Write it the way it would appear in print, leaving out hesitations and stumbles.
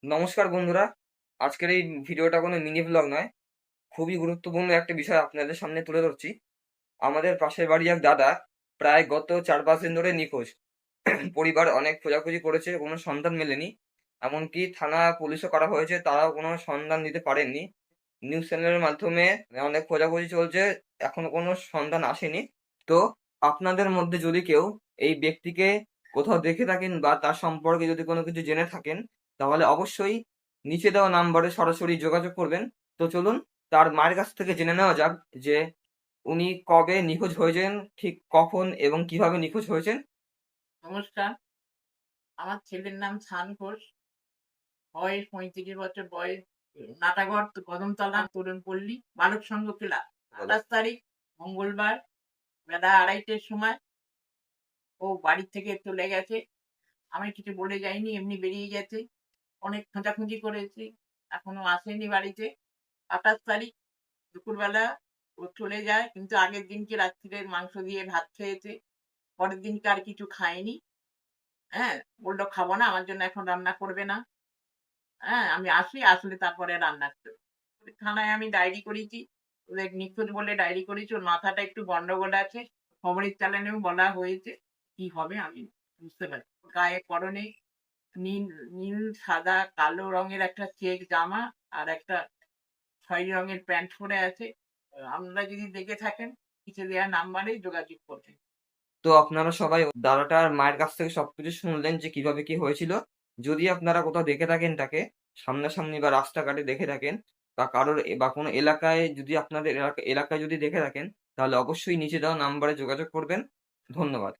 নমস্কার বন্ধুরা। আজকের এই ভিডিওটা কোনো মিনি ব্লগ নয়, খুবই গুরুত্বপূর্ণ একটা বিষয় আপনাদের সামনে তুলে ধরছি। আমাদের পাশের বাড়ি এক দাদা প্রায় গত 4-5 দিন ধরে নিখোঁজ। পরিবার অনেক খোঁজাখুঁজি করেছে, কোনো সন্ধান মেলেনি। এমনকি থানা পুলিশও করা হয়েছে, তারাও কোনো সন্ধান দিতে পারেননি। নিউজ চ্যানেলের মাধ্যমে অনেক খোঁজাখুঁজি চলছে, এখনো কোনো সন্ধান আসেনি। তো আপনাদের মধ্যে যদি কেউ এই ব্যক্তিকে কোথাও দেখে থাকেন বা তার সম্পর্কে যদি কোনো কিছু জেনে থাকেন, তাহলে অবশ্যই নিচে দেওয়া নাম্বারে সরাসরি যোগাযোগ করবেন। তো চলুন তার মায়ের কাছ থেকে জেনে নেওয়া যাক যে উনি কবে নিখোঁজ হয়েছেন, ঠিক কখন এবং কিভাবে নিখোঁজ হয়েছেন। নমস্কার। আমার ছেলের নাম শান ঘোষ। বয়স ৩৫ বছর বয়স। নাটাগড় কদমতলা তরুণপল্লী বালক সংঘ ক্লাব। ২৮ তারিখ মঙ্গলবার বেলা ২:৩০ সময় ও বাড়ি থেকে চলে গেছে। আমি কিছু বলে যাইনি, এমনি বেরিয়ে গেছে। অনেক খোঁজাখুঁজি করেছি, এখনো আসেনি বাড়িতে। ২৮ তারিখ দুপুরবেলা ও চলে যায়, কিন্তু আগের দিনকে রাত্তিরে মাংস দিয়ে ভাত খেয়েছে। পরের দিনকে আর কিছু খায়নি। হ্যাঁ? বলল, "খাবো না, আমার জন্য এখন রান্না করবে না।" হ্যাঁ, আমি আসি, আসলে তারপরে রান্না করব। থানায় আমি ডায়েরি করেছি। ওদের নিখোঁজ বলে ডায়েরি করেছি। ওর মাথাটা একটু গন্ডগোল আছে। খবরের চ্যানেলেও বলা হয়েছে। কি হবে আমি বুঝতে পারছি না। গায়ে পরনে নীল নীল, সাদা, কালো রঙের একটা চেক জামা আর একটা খয়েরি রঙের প্যান্ট পরে আছে। আপনারা যদি দেখে থাকেন, নিচে দেয়া নাম্বারে যোগাযোগ করবেন। তো আপনারা সবাই দাদাটার মায়ের কাছ থেকে সবকিছু শুনলেন যে কিভাবে কি হয়েছিল। যদি আপনারা কোথাও দেখে থাকেন তাকে, সামনাসামনি বা রাস্তাঘাটে দেখে থাকেন, বা কারোর বা কোনো এলাকায় যদি আপনাদের এলাকায় যদি দেখে থাকেন, তাহলে অবশ্যই নিচে দেওয়া নাম্বারে যোগাযোগ করবেন। ধন্যবাদ।